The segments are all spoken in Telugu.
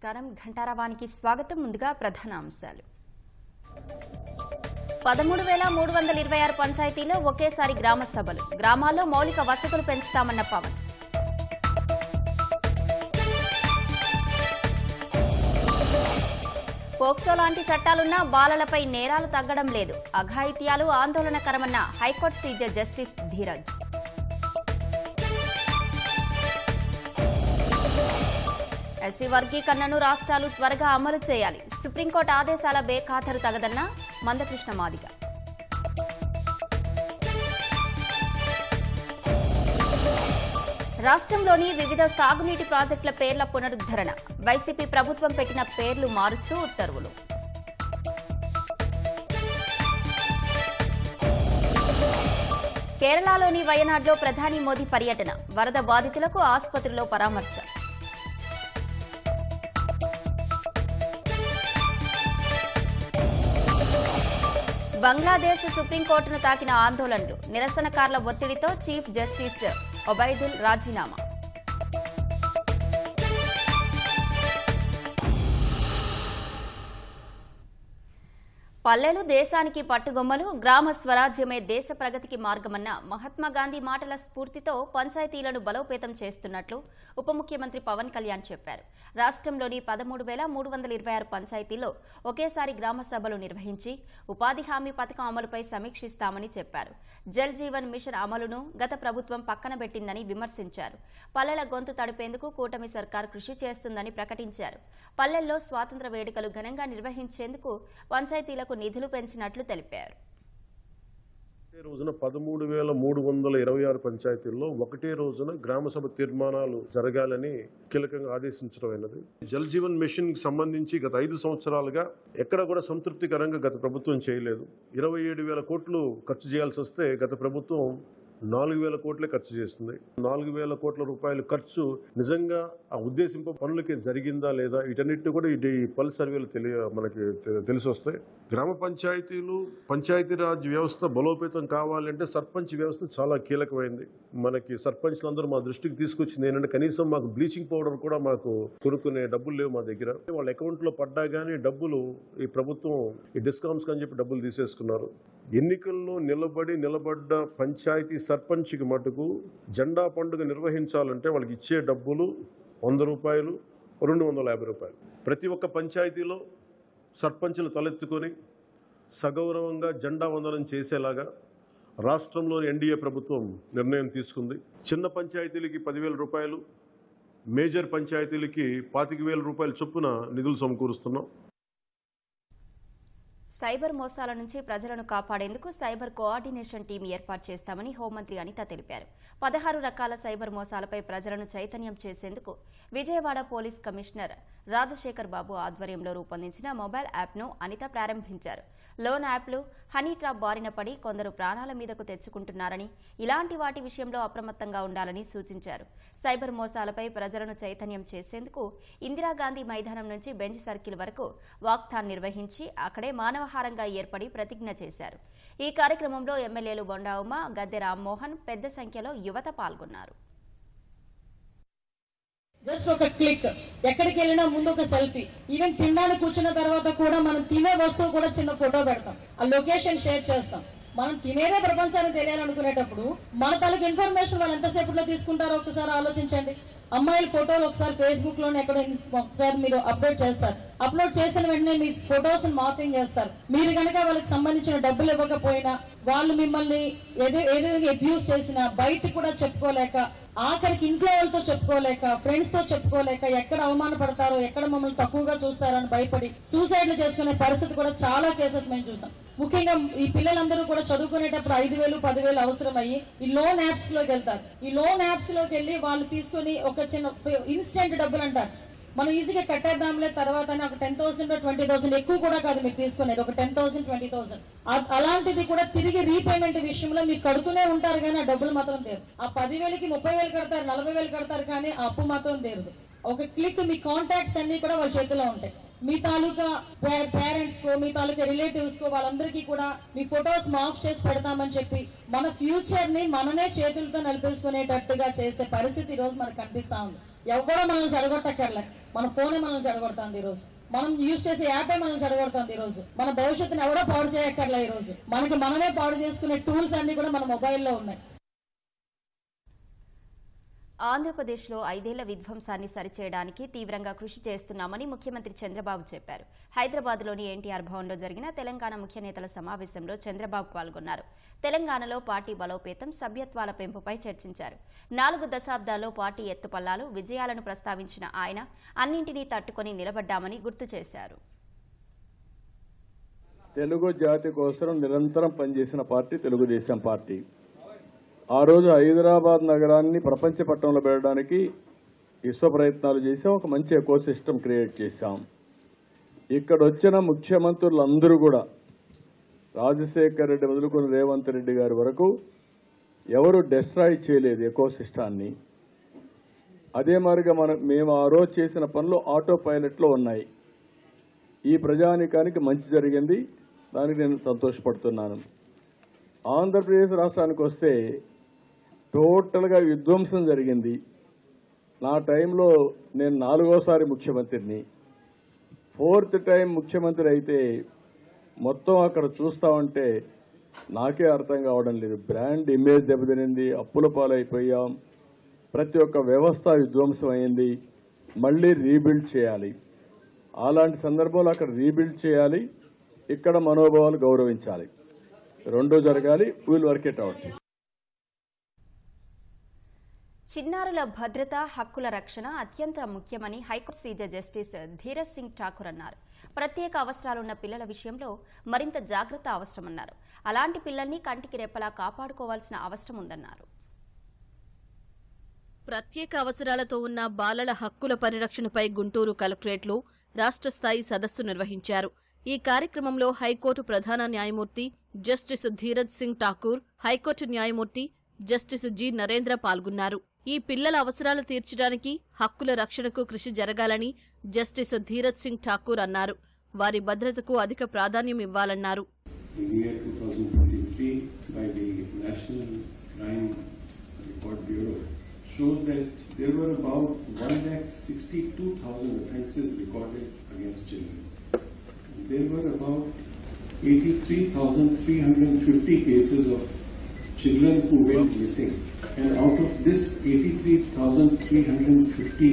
నమస్కారం ఘంటారావానికి స్వాగతం. ముందుగా ప్రధాన అంశాలు. 13,326 పంచాయతీలో ఒకేసారి గ్రామ సభలు. గ్రామాల్లో మౌలిక వసతులు పెంచుతామన్న పవన్. పోక్సో లాంటి చట్టాలున్నా బాలలపై నేరాలు తగ్గడం లేదు. అఘాయిత్యాలు ఆందోళనకరమన్న high court CJ justice Dheeraj. SC వర్గీకరణను రాష్ట్రాలు త్వరగా అమలు చేయాలి. సుప్రీంకోర్టు ఆదేశాల బేఖాతరు తగదన్న మందకృష్ణ మాదిగ. రాష్ట్రంలోని వివిధ సాగునీటి ప్రాజెక్టుల పేర్ల పునరుద్ధరణ. వైసీపీ ప్రభుత్వం పెట్టిన పేర్లు మారుస్తూ ఉత్తర్వులు. కేరళలోని వయనాడ్లో ప్రధాని మోదీ పర్యటన. వరద బాధితులకు ఆసుపత్రిలో పరామర్శ. బంగ్లాదేశ్ సుప్రీంకోర్టును తాకిన ఆందోళనలు. నిరసనకారుల ఒత్తిడితో చీఫ్ జస్టిస్ ఒబైదుల్ రాజీనామా. పల్లెలు దేశానికి పట్టుగొమ్మలు, గ్రామ స్వరాజ్యమే దేశ ప్రగతికి మార్గమన్న మహాత్మాగాంధీ మాటల స్ఫూర్తితో పంచాయతీలను బలోపేతం చేస్తున్నట్లు ఉప ముఖ్యమంత్రి పవన్ కళ్యాణ్ చెప్పారు. రాష్ట్రంలోని 13,326 పంచాయతీల్లో ఒకేసారి గ్రామ సభలు నిర్వహించి ఉపాధి హామీ పథకం అమలుపై సమీక్షిస్తామని చెప్పారు. జల్ జీవన్ మిషన్ అమలును గత ప్రభుత్వం పక్కన పెట్టిందని విమర్శించారు. పల్లెల గొంతు తడిపేందుకు కూటమి సర్కార్ కృషి చేస్తుందని ప్రకటించారు. పల్లెల్లో స్వాతంత్ర వేడుకలు ఘనంగా నిర్వహించేందుకు పంచాయతీలకు నిధులు పెంచినట్లు తెలిపారు. రోజున 13,326 పంచాయతీల్లో ఒకటే రోజున గ్రామసభ తీర్మానాలు జరగాలని కీలకంగా ఆదేశించడమైనది. జల్ జీవన్ మిషన్ కి సంబంధించి గత 5 సంవత్సరాలుగా ఎక్కడ కూడా సంతృప్తికరంగా గత ప్రభుత్వం చేయలేదు. 27,000 కోట్లు ఖర్చు చేయాల్సి వస్తే గత ప్రభుత్వం 4,000 కోట్లే ఖర్చు చేస్తుంది. 4,000 కోట్ల రూపాయల ఖర్చు నిజంగా ఆ ఉద్దేశింపు పనులకి జరిగిందా లేదా వీటన్నిటిని కూడా ఈ పలు సర్వేలు మనకి తెలిసి వస్తాయి. గ్రామ పంచాయతీలు, పంచాయతీరాజ్ వ్యవస్థ బలోపేతం కావాలంటే సర్పంచ్ వ్యవస్థ చాలా కీలకమైంది. మనకి సర్పంచ్లు అందరూ మా దృష్టికి తీసుకొచ్చింది ఏంటంటే కనీసం మాకు బ్లీచింగ్ పౌడర్ కూడా మాకు కొనుక్కునే డబ్బులు లేవు మా దగ్గర. వాళ్ళ అకౌంట్లో పడ్డా కానీ డబ్బులు ఈ ప్రభుత్వం ఈ డిస్కౌంట్స్ అని చెప్పి డబ్బులు తీసేసుకున్నారు. ఎన్నికల్లో నిలబడ్డ పంచాయతీ సర్పంచ్కి మటుకు జెండా పండుగ నిర్వహించాలంటే వాళ్ళకి ఇచ్చే డబ్బులు 100 రూపాయలు, 250 రూపాయలు. ప్రతి ఒక్క పంచాయతీలో సర్పంచులు తలెత్తుకొని సగౌరవంగా జెండా వందనం చేసేలాగా రాష్ట్రంలోని ఎన్డీఏ ప్రభుత్వం నిర్ణయం తీసుకుంది. చిన్న పంచాయతీలకి 10,000 రూపాయలు, మేజర్ పంచాయతీలకి 25,000 రూపాయల చొప్పున నిధులు సమకూరుస్తున్నాం. సైబర్ మోసాల నుంచి ప్రజలను కాపాడేందుకు సైబర్ కోఆర్డినేషన్ టీం ఏర్పాటు చేస్తామని హోంమంత్రి అనిత తెలిపారు. 16 రకాల సైబర్ మోసాలపై ప్రజలను చైతన్యం చేసేందుకు విజయవాడ పోలీస్ కమిషనర్ రాజశేఖర్ బాబు ఆధ్వర్యంలో రూపొందించిన మొబైల్ యాప్ను అనిత ప్రారంభించారు. లోన్ యాప్లు హనీ ట్రాప్ బారిన పడి కొందరు ప్రాణాల మీదకు తెచ్చుకుంటున్నారని, ఇలాంటి వాటి విషయంలో అప్రమత్తంగా ఉండాలని సూచించారు. సైబర్ మోసాలపై ప్రజలను చైతన్యం చేసేందుకు ఇందిరాగాంధీ మైదానం నుంచి బెంచ్ సర్కిల్ వరకు వాక్థాన్ నిర్వహించి అక్కడే మానవహారంగా ఏర్పడి ప్రతిజ్ఞ చేశారు. ఈ కార్యక్రమంలో ఎమ్మెల్యేలు బొండా ఉమ, గద్దె రామ్మోహన్ పెద్ద సంఖ్యలో యువత పాల్గొన్నారు. జస్ట్ ఒక క్లిక్, ఎక్కడికి వెళ్ళినా ముందు ఒక సెల్ఫీ, ఈవెన్ తినడానికి కూర్చున్న తర్వాత కూడా మనం తినే వస్తువు కూడా చిన్న ఫోటో పెడతాం, ఆ లొకేషన్ షేర్ చేస్తాం. మనం తినేదే ప్రపంచానికి తెలియాలనుకునేటప్పుడు మన తలకు ఇన్ఫర్మేషన్ వాళ్ళు ఎంతసేపట్లో తీసుకుంటారో ఒకసారి ఆలోచించండి. అమ్మాయిల ఫోటోలు ఒకసారి ఫేస్బుక్ లోనే ఎక్కడ ఒకసారి మీరు అప్లోడ్ చేస్తారు. అప్లోడ్ చేసిన వెంటనే మీ ఫొటోస్ మార్ఫింగ్ చేస్తారు. మీరు కనుక వాళ్ళకి సంబంధించిన డబ్బులు ఇవ్వకపోయినా, వాళ్ళు మిమ్మల్ని ఏదో అబ్యూస్ చేసినా బయట కూడా చెప్పుకోలేక, ఆఖరికి ఇంట్లో వాళ్ళతో చెప్పుకోలేక, ఫ్రెండ్స్ తో చెప్పుకోలేక, ఎక్కడ అవమానపడతారో, ఎక్కడ మమ్మల్ని తక్కువగా చూస్తారో అని భయపడి సూసైడ్లు చేసుకునే పరిస్థితి కూడా చాలా కేసెస్ మేము చూసాం. ముఖ్యంగా ఈ పిల్లలందరూ కూడా చదువుకునేటప్పుడు 5,000, 10,000 అవసరం అయ్యి ఈ లోన్ యాప్స్ లోకి వెళ్తారు. ఈ లోన్ యాప్స్ లోకి వెళ్ళి వాళ్ళు తీసుకుని ఒక చిన్న ఇన్స్టెంట్ డబ్బులు అంటారు, మనం ఈజీగా కట్టేద్దాంలే తర్వాత ఒక 10,000 20,000 ఎక్కువ కూడా కాదు మీరు తీసుకునేది, ఒక 10,000 20,000. అలాంటిది కూడా తిరిగి రీపేమెంట్ విషయంలో మీరు కడుతూనే ఉంటారు కానీ ఆ డబ్బులు మాత్రం తీరు. ఆ 10,000కి 30,000 కడతారు, 40,000 కడతారు కానీ ఆ అప్పు మాత్రం తీరదు. ఒక క్లిక్ మీ కాంటాక్ట్స్ అన్ని కూడా వాళ్ళ చేతిలో ఉంటాయి. మీ తాలూకా పేరెంట్స్ కో, మీ తాలూకా రిలేటివ్స్ కో వాళ్ళందరికీ కూడా మీ ఫొటోస్ మాఫ్ చేసి పెడతామని చెప్పి మన ఫ్యూచర్ ని మనమే చేతులతో నడిపేసుకునేటట్టుగా చేసే పరిస్థితి ఈ రోజు మనకు కనిపిస్తా ఉంది. ఎవరో మనల్ని చెడగొట్టక్కర్లే, మన ఫోనే మనల్ని చెడగొడుతుంది ఈరోజు. మనం యూజ్ చేసే యాపే మనల్ని చెడగొడుతుంది ఈరోజు. మన భవిష్యత్తును ఎవడో పాడు చేయక్కర్లే ఈరోజు. మనకి మనమే పాడు చేసుకునే టూల్స్ అన్ని కూడా మన మొబైల్లో ఉన్నాయి. ఆంధ్రప్రదేశ్లో 5 ఏళ్ల విధ్వంసాన్ని సరిచేయడానికి తీవ్రంగా కృషి చేస్తున్నామని ముఖ్యమంత్రి చంద్రబాబు చెప్పారు. హైదరాబాద్లోని ఎన్టీఆర్ భవన్లో జరిగిన తెలంగాణ ముఖ్య నేతల సమావేశంలో చంద్రబాబు పాల్గొన్నారు. తెలంగాణలో పార్టీ బలోపేతం, సభ్యత్వాల పెంపుపై చర్చించారు. 4 దశాబ్దాల్లో పార్టీ ఎత్తుపల్లాలు, విజయాలను ప్రస్తావించిన ఆయన అన్నింటినీ తట్టుకొని నిలబడ్డామని గుర్తు చేశారు. తెలుగు జాతి కోసం నిరంతరం పనిచేసిన పార్టీ తెలుగుదేశం పార్టీ. ఆ రోజు హైదరాబాద్ నగరాన్ని ప్రపంచ పట్టణంలో పెట్టడానికి విశ్వ ప్రయత్నాలు చేసాం. ఒక మంచి ఎకో సిస్టమ్ క్రియేట్ చేశాం. ఇక్కడ వచ్చిన ముఖ్యమంత్రులందరూ కూడా రాజశేఖర్ రెడ్డి మొదలుకొని రేవంత్ రెడ్డి గారి వరకు ఎవరు డిస్ట్రాయ్ చేయలేదు ఎకో సిస్టాన్ని. అదే మాదిరిగా మేము ఆ రోజు చేసిన పనులు ఆటో పైలట్లో ఉన్నాయి. ఈ ప్రజానీకానికి మంచి జరిగింది, దానికి నేను సంతోషపడుతున్నాను. ఆంధ్రప్రదేశ్ రాష్ట్రానికి వస్తే టోటల్గా విధ్వంసం జరిగింది. నా టైంలో నేను 4వసారి ముఖ్యమంత్రిని, 4th టైం ముఖ్యమంత్రి అయితే మొత్తం అక్కడ చూస్తా ఉంటే నాకే అర్థం కావడం లేదు. బ్రాండ్ ఇమేజ్ దెబ్బతినింది, అప్పుల పాలైపోయాం, ప్రతి ఒక్క వ్యవస్థ విధ్వంసం అయింది. మళ్ళీ రీబిల్డ్ చేయాలి. అలాంటి సందర్భంలో అక్కడ రీబిల్డ్ చేయాలి, ఇక్కడ మనోభావాలు గౌరవించాలి, రెండూ జరగాలి. Will work it out. చిన్నారుల భద్రత, హక్కుల రక్షణ అత్యంత ముఖ్యమని high court CJ justice Dhiraj Singh Thakur అన్నారు. ప్రత్యేక అవసరాలున్న పిల్లల విషయంలో మరింత జాగ్రత్త అవసరమన్నారు. అలాంటి పిల్లల్ని కంటికి రెప్పలా కాపాడుకోవాల్సిన అవసరం ఉందన్నారు. ప్రత్యేక అవసరాలతో ఉన్న బాలల హక్కుల పరిరక్షణపై గుంటూరు కలెక్టరేట్లో రాష్ట్ర స్థాయి సదస్సు నిర్వహించారు. ఈ కార్యక్రమంలో హైకోర్టు ప్రధాన న్యాయమూర్తి జస్టిస్ ధీరజ్ సింగ్ ఠాకూర్, హైకోర్టు న్యాయమూర్తి జస్టిస్ జి నరేంద్ర పాల్గొన్నారు. ఈ పిల్లల అవసరాలు తీర్చడానికి, హక్కుల రక్షణకు కృషి జరగాలని జస్టిస్ ధీరజ్ సింగ్ ఠాకూర్ అన్నారు. వారి భద్రతకు అధిక ప్రాధాన్యం ఇవ్వాలన్నారు. Shows that there were about 1,62,000 offences recorded against children. There were about 83,350 cases of children who went missing, and out of this 83,350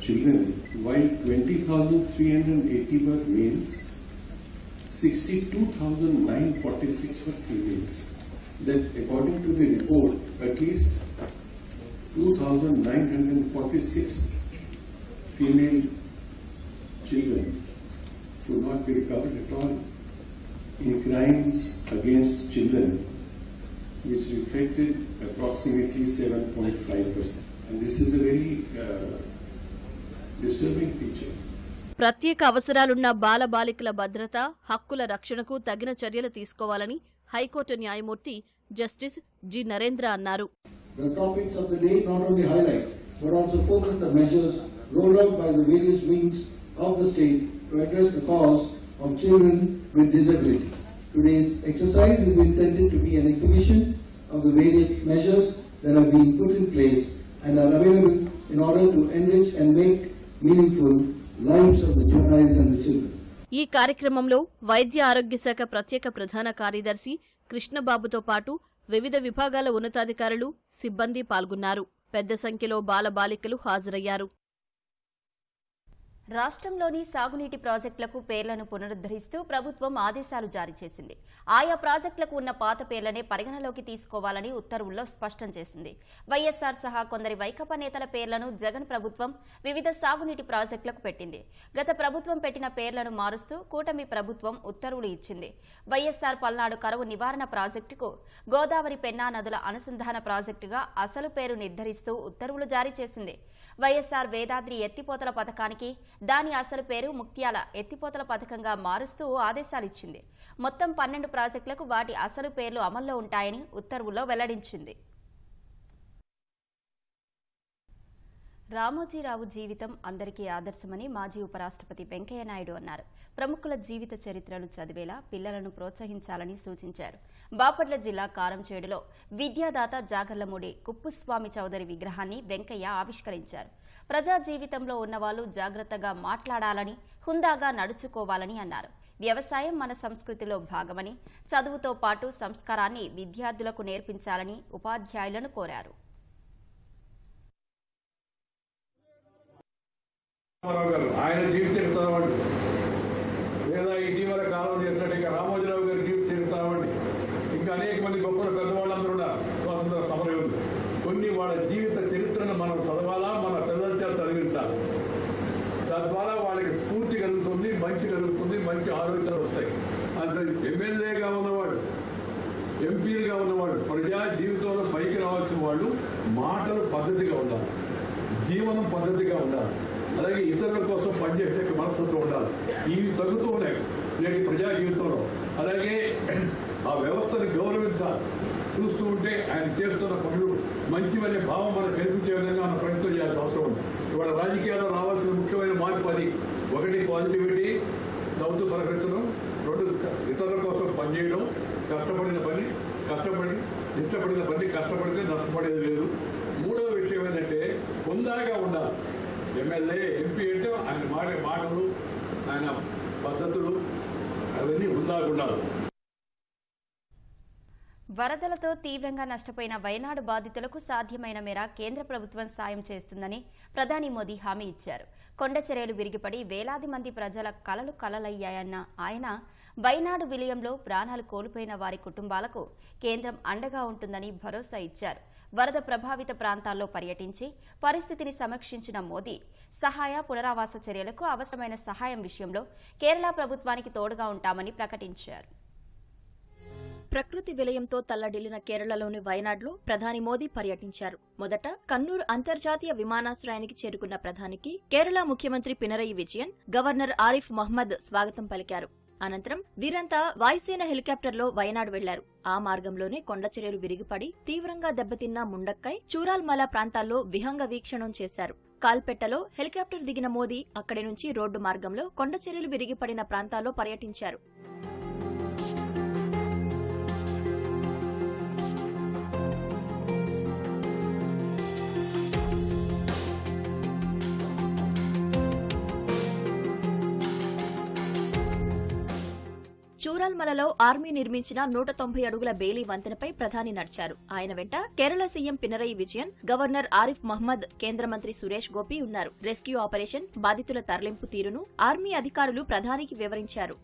children, while 20,380 were males, 62,946 were females. That according to the report, at least 2,946 female children could not be recovered at all in crimes against children, which reflected approximately 7.5%. And this is a very disturbing feature. ప్రత్యేక అవసరాలున్న బాలబాలికల భద్రత, హక్కుల రక్షణకు తగిన చర్యలు తీసుకోవాలని హైకోర్టు న్యాయమూర్తి జస్టిస్ జి నరేంద్ర అన్నారు. The topics of the day not only highlight but also focus the measures rolled out by the various wings of the state to address the cause of children with disability. Today's exercise is intended to be an exhibition of the various measures that have been put in place and are available in order to enrich and make meaningful lives of the juveniles and the children. ఈ కార్యక్రమంలో వైద్య ఆరోగ్య శాఖ ప్రత్యేక ప్రధాన కార్యదర్శి కృష్ణబాబుతో పాటు వివిధ విభాగాల ఉన్నతాధికారులు, సిబ్బంది పాల్గొన్నారు. పెద్ద సంఖ్యలో బాలబాలికలు హాజరయ్యారు. రాష్ట్రంలోని సాగునీటి ప్రాజెక్టులకు పేర్లను పునరుద్ధరిస్తూ ప్రభుత్వం ఆదేశాలు జారీ చేసింది. ఆయా ప్రాజెక్టులకు ఉన్న పాత పేర్లనే పరిగణలోకి తీసుకోవాలని ఉత్తర్వుల్లో స్పష్టం చేసింది. వైఎస్ఆర్ సహా కొందరి వైకాపా నేతల పేర్లను జగన్ ప్రభుత్వం వివిధ సాగునీటి ప్రాజెక్టులకు పెట్టింది. గత ప్రభుత్వం పెట్టిన పేర్లను మారుస్తూ కూటమి ప్రభుత్వం ఉత్తర్వులు ఇచ్చింది. వైఎస్ఆర్ పల్నాడు కరువు నివారణ ప్రాజెక్టుకు గోదావరి పెన్నా నదుల అనుసంధాన ప్రాజెక్టుగా అసలు పేరు నిర్ధారిస్తూ ఉత్తర్వులు జారీ చేసింది. వైఎస్ఆర్ వేదాద్రి ఎత్తిపోతల పథకానికి దాని అసలు పేరు ముక్త్యాల ఎత్తిపోతల పథకంగా మారుస్తూ ఆదేశాలిచ్చింది. మొత్తం 12 ప్రాజెక్టులకు వాటి అసలు పేర్లు అమల్లో ఉంటాయని ఉత్తర్వుల్లో వెల్లడించింది. రామోజీరావు జీవితం అందరికీ ఆదర్శమని మాజీ ఉపరాష్ట్రపతి వెంకయ్యనాయుడు అన్నారు. ప్రముఖుల జీవిత చరిత్రలు చదివేలా పిల్లలను ప్రోత్సహించాలని సూచించారు. బాపట్ల జిల్లా కారంచేడులో విద్యాదాత జాగర్లమూడి కుప్పుస్వామి చౌదరి విగ్రహాన్ని వెంకయ్య ఆవిష్కరించారు. ప్రజా జీవితంలో ఉన్నవాళ్లు జాగ్రత్తగా మాట్లాడాలని, హుందాగా నడుచుకోవాలని అన్నారు. వ్యవసాయం మన సంస్కృతిలో భాగమని, చదువుతో పాటు సంస్కారాన్ని విద్యార్థులకు నేర్పించాలని ఉపాధ్యాయులను కోరారు. ఆయన జీవిత చరిత్రవండి, లేదా ఇటీవల కాలం చేసినట్టు రామోజీరావు గారి జీవిత చరిత్రవండి, ఇంకా అనేక మంది గొప్ప పెద్దవాళ్ళందరూ ఉన్నారు స్వాతంత్ర సమరయోధులు. కొన్ని వాళ్ళ జీవిత చరిత్రను మనం చదవాలా, మన పిల్లల చేత చదివించాలి. తద్వారా వాళ్ళకి స్ఫూర్తి కలుగుతుంది, మంచి కలుగుతుంది, మంచి ఆలోచనలు వస్తాయి. అంత ఎమ్మెల్యేగా ఉన్నవాడు, ఎంపీలుగా ఉన్నవాడు, ప్రజా జీవితంలో పైకి రావాల్సిన వాళ్ళు మాటలు పద్ధతిగా ఉండాలి, జీవనం పద్ధతిగా ఉండాలి, అలాగే ఇతరుల కోసం పనిచేసే మనస్తత్వం ఉండాలి. ఇవి తగ్గుతూ ఉన్నాయి నేటి ప్రజా జీవితంలో. అలాగే ఆ వ్యవస్థను గౌరవించాలి. చూస్తూ ఉంటే ఆయన చేస్తున్న పనులు మంచివనే భావం మనకు కల్పించే విధంగా మన ప్రయత్నం చేయాల్సిన అవసరం ఉంది. ఇవాళ రాజకీయాల్లో రావాల్సిన ముఖ్యమైన మార్పు అది. ఒకటి పాజిటివిటీ, నవ్వుతూ పలకరించడం. రెండు, ఇతరుల కోసం పనిచేయడం. ఇష్టపడిన పని కష్టపడితే నష్టపడేది లేదు. మూడవ విషయం ఏంటంటే హుందాగా ఉండాలి. ఎమ్మెల్యే, ఎంపీ అంటే ఆయన మాటలు, ఆయన పద్ధతులు అవన్నీ హుందాగా ఉండాలి. వరదలతో తీవ్రంగా నష్టపోయిన వయనాడు బాధితులకు సాధ్యమైన మేర కేంద్ర ప్రభుత్వం సాయం చేస్తుందని ప్రధాని మోదీ హామీ ఇచ్చారు. కొండ చర్యలు విరిగిపడి వేలాది మంది ప్రజల కలలు కలలయ్యాయన్న ఆయన వయనాడు విలయంలో ప్రాణాలు కోల్పోయిన వారి కుటుంబాలకు కేంద్రం అండగా ఉంటుందని భరోసా ఇచ్చారు. వరద ప్రభావిత ప్రాంతాల్లో పర్యటించి పరిస్థితిని సమీక్షించిన మోదీ సహాయ పునరావాస చర్యలకు అవసరమైన సహాయం విషయంలో కేరళ ప్రభుత్వానికి తోడుగా ఉంటామని ప్రకటించారు. ప్రకృతి విలయంతో తల్లడిల్లిన కేరళలోని వయనాడ్లో ప్రధాని మోదీ పర్యటించారు. మొదట కన్నూర్ అంతర్జాతీయ విమానాశ్రయానికి చేరుకున్న ప్రధానికి కేరళ ముఖ్యమంత్రి పినరయి విజయన్, గవర్నర్ ఆరిఫ్ మహ్మద్ స్వాగతం పలికారు. అనంతరం వీరంతా వాయుసేన హెలికాప్టర్లో వయనాడు వెళ్లారు. ఆ మార్గంలోనే కొండచర్యలు విరిగిపడి తీవ్రంగా దెబ్బతిన్న ముండక్కై, చూరాల్మల ప్రాంతాల్లో విహంగ వీక్షణం చేశారు. కాల్పెట్టలో హెలికాప్టర్ దిగిన మోదీ అక్కడి నుంచి రోడ్డు మార్గంలో కొండచర్యలు విరిగిపడిన ప్రాంతాల్లో పర్యటించారు. చూరాల్మలలో ఆర్మీ నిర్మించిన 190 అడుగుల బేలీ వంతెనపై ప్రధాని నడిచారు. ఆయన వెంట కేరళ సీఎం పినరయి విజయన్, గవర్నర్ ఆరిఫ్ మహ్మద్, కేంద్ర మంత్రి సురేష్ గోపి ఉన్నారు. రెస్క్యూ ఆపరేషన్, బాధితుల తరలింపు తీరును ఆర్మీ అధికారులు ప్రధానికి వివరించారు.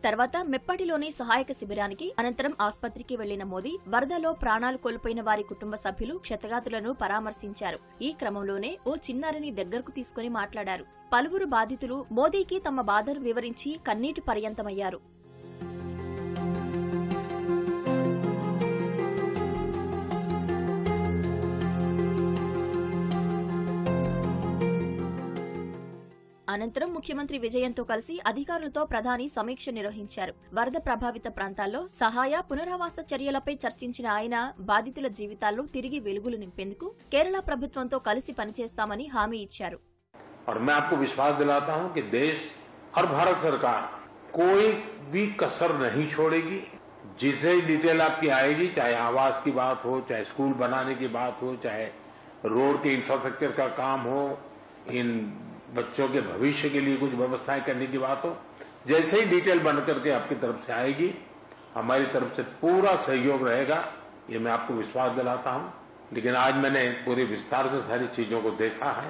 తర్వాత మెప్పటిలోని సహాయక శిబిరానికి, అనంతరం ఆస్పత్రికి వెళ్లిన మోదీ వరదలో ప్రాణాలు కోల్పోయిన వారి కుటుంబ సభ్యులు, క్షతగాతులను పరామర్శించారు. ఈ క్రమంలోనే ఓ చిన్నారిని దగ్గరకు తీసుకుని మాట్లాడారు. పలువురు బాధితులు మోదీకి తమ బాధను వివరించి కన్నీటి పర్యంతమయ్యారు. అనంతరం ముఖ్యమంత్రి విజయన్తో కలిసి అధికారులతో ప్రధాని సమీక్ష నిర్వహించారు. వరద ప్రభావిత ప్రాంతాల్లో సహాయ పునరావాస చర్యలపై చర్చించిన ఆయన బాధితుల జీవితాల్లో తిరిగి వెలుగులు నింపేందుకు కేరళ ప్రభుత్వంతో కలిసి పనిచేస్తామని హామీ ఇచ్చారు. और मैं आपको विश्वास दिलाता हूं कि देश और भारत सरकार कोई भी कसर नहीं छोड़ेगी. जितने डिटेल आपकी आएगी, चाहे आवास की बात हो, चाहे स्कूल बनाने की बात हो, चाहे रोड के इंफ्रास्ट्रक्चर का काम हो, इन बच्चों के भविष्य के लिए कुछ व्यवस्थाएं करने की बात हो, जैसे ही डिटेल बन करके आपकी तरफ से आएगी, हमारी तरफ से पूरा सहयोग रहेगा, ये मैं आपको विश्वास दिलाता हूं. लेकिन आज मैंने पूरे विस्तार से सारी चीजों को देखा है,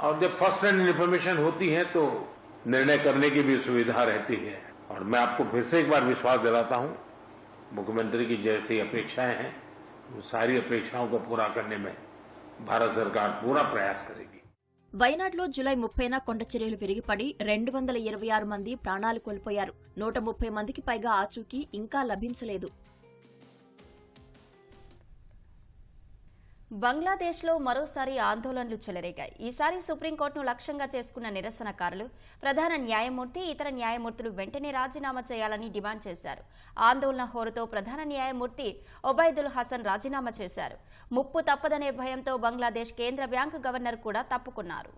और जब फर्स्ट हैंड इन्फॉर्मेशन होती है तो निर्णय करने की भी सुविधा रहती है. और मैं आपको फिर से एक बार विश्वास दिलाता हूं, मुख्यमंत्री की जैसी अपेक्षाएं हैं, वो सारी अपेक्षाओं को पूरा करने में भारत सरकार पूरा प्रयास करेगी. వయనాడ్లో జులై 30న కొండచర్యలు విరిగిపడి 226 మంది ప్రాణాలు కోల్పోయారు. 130 మందికి పైగా ఆచూకీ ఇంకా లభించలేదు. బంగ్లాదేశ్లో మరోసారి ఆందోళనలు చెలరేగాయి. ఈసారి సుప్రీంకోర్టును లక్ష్యంగా చేసుకున్న నిరసనకారులు ప్రధాన న్యాయమూర్తి, ఇతర న్యాయమూర్తులు వెంటనే రాజీనామా చేయాలని డిమాండ్ చేశారు. ఆందోళన హోరుతో ప్రధాన న్యాయమూర్తి ఒబైదుల్ హసన్ రాజీనామా చేశారు. ముప్పు తప్పదనే భయంతో బంగ్లాదేశ్ కేంద్ర బ్యాంకు గవర్నర్ కూడా తప్పుకున్నారు.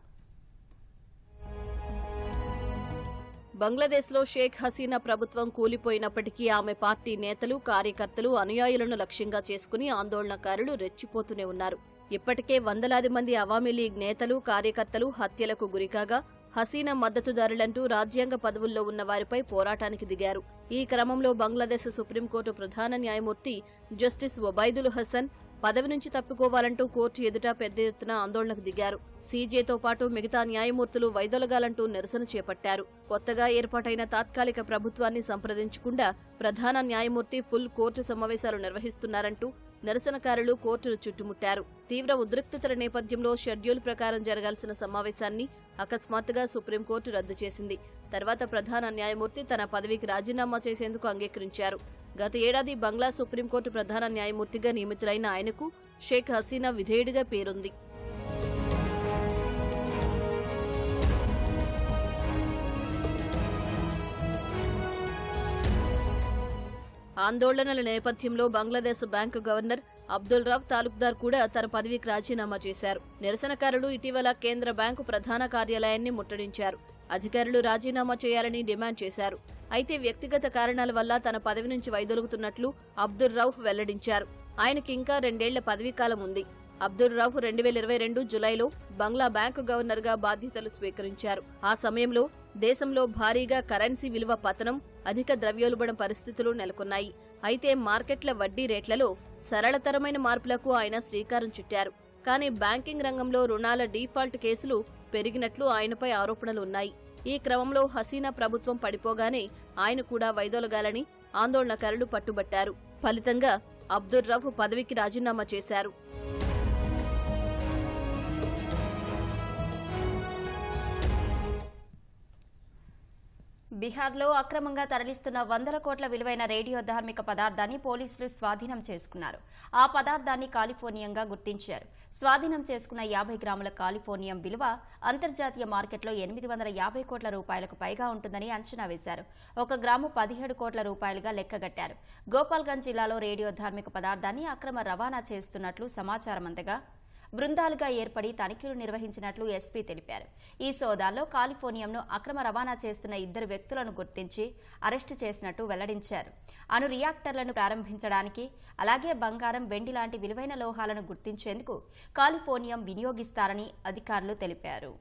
బంగ్లాదేశ్లో షేక్ హసీనా ప్రభుత్వం కూలిపోయినప్పటికీ ఆమె పార్టీ నేతలు, కార్యకర్తలు, అనుయాయులను లక్ష్యంగా చేసుకుని ఆందోళనకారులు రెచ్చిపోతూనే ఉన్నారు. ఇప్పటికే వందలాది మంది అవామీ లీగ్ నేతలు, కార్యకర్తలు హత్యలకు గురికాగా హసీనా మద్దతుదారులంటూ రాజ్యాంగ పదవుల్లో ఉన్న వారిపై పోరాటానికి దిగారు. ఈ క్రమంలో బంగ్లాదేశ్ సుప్రీంకోర్టు ప్రధాన న్యాయమూర్తి జస్టిస్ ఒబైదుల్ హసన్ పదవి నుంచి తప్పుకోవాలంటూ కోర్టు ఎదుట పెద్ద ఎత్తున ఆందోళనకు దిగారు. సీజేతో పాటు మిగతా న్యాయమూర్తులు వైదొలగాలంటూ నిరసన చేపట్టారు. కొత్తగా ఏర్పాటైన తాత్కాలిక ప్రభుత్వాన్ని సంప్రదించకుండా ప్రధాన న్యాయమూర్తి ఫుల్ కోర్టు సమావేశాలు నిర్వహిస్తున్నారంటూ నిరసనకారులు కోర్టును చుట్టుముట్టారు. తీవ్ర ఉద్రిక్తతల నేపథ్యంలో షెడ్యూల్ ప్రకారం జరగాల్సిన సమావేశాన్ని అకస్మాత్తుగా సుప్రీంకోర్టు రద్దు చేసింది. తర్వాత ప్రధాన న్యాయమూర్తి తన పదవికి రాజీనామా చేసేందుకు అంగీకరించారు. గత ఏడాది బంగ్లా సుప్రీంకోర్టు ప్రధాన న్యాయమూర్తిగా నియమితులైన ఆయనకు షేక్ హసీనా విధేయుడిగా పేరుంది. ఆందోళనల నేపథ్యంలో బంగ్లాదేశ్ బ్యాంకు గవర్నర్ అబ్దుల్ రౌఫ్ తాలూక్దార్ కూడా తన పదవికి రాజీనామా చేశారు. నిరసనకారులు ఇటీవల కేంద్ర బ్యాంకు ప్రధాన కార్యాలయాన్ని ముట్టడించారు. అధికారులు రాజీనామా చేయాలని డిమాండ్ చేశారు. అయితే వ్యక్తిగత కారణాల వల్ల తన పదవి నుంచి వైదొలుగుతున్నట్లు అబ్దుల్ రౌఫ్ వెల్లడించారు. ఆయనకి ఇంకా 2 ఏళ్ల పదవీకాలం ఉంది. అబ్దుల్ రౌఫ్ 2022 జులైలో బంగ్లా బ్యాంకు గవర్నర్గా బాధ్యతలు స్వీకరించారు. ఆ సమయంలో దేశంలో భారీగా కరెన్సీ విలువ పతనం, అధిక ద్రవ్యోల్బణం పరిస్థితులు నెలకొన్నాయి. అయితే మార్కెట్ల వడ్డీ రేట్లలో సరళతరమైన మార్పులకు ఆయన శ్రీకారం చుట్టారు. కానీ బ్యాంకింగ్ రంగంలో రుణాల డీఫాల్ట్ కేసులు పెరిగినట్లు ఆయనపై ఆరోపణలు ఉన్నాయి. ఈ క్రమంలో హసీనా ప్రభుత్వం పడిపోగానే ఆయన కూడా వైదొలగాలని ఆందోళనకారులు పట్టుబట్టారు. ఫలితంగా అబ్దుల్ రౌఫ్ పదవికి రాజీనామా చేశారు. బీహార్లో అక్రమంగా తరలిస్తున్న 100 కోట్ల విలువైన రేడియో ధార్మిక పదార్థాన్ని పోలీసులు స్వాధీనం చేసుకున్నారు. ఆ పదార్థాన్ని కాలిఫోర్నియంగా గుర్తించారు. స్వాధీనం చేసుకున్న 50 గ్రాముల కాలిఫోర్నియం విలువ అంతర్జాతీయ మార్కెట్లో 850 కోట్ల రూపాయలకు పైగా ఉంటుందని అంచనా వేశారు. 1 గ్రాము 17 కోట్ల రూపాయలుగా లెక్కగట్టారు. గోపాల్గంజ్ జిల్లాలో రేడియో ధార్మిక పదార్థాన్ని అక్రమ రవాణా చేస్తున్నట్లు సమాచారం అందగా బృందాలుగా ఏర్పడి తనిఖీలు నిర్వహించినట్లు ఎస్పీ తెలిపారు. ఈ సోదాల్లో కాలిఫోర్నియంను అక్రమ రవాణా చేస్తున్న 2 వ్యక్తులను గుర్తించి అరెస్టు చేసినట్టు వెల్లడించారు. అణు రియాక్టర్లను ప్రారంభించడానికి, అలాగే బంగారం, వెండి లాంటి విలువైన లోహాలను గుర్తించేందుకు కాలిఫోర్నియం వినియోగిస్తారని అధికారులు తెలిపారు.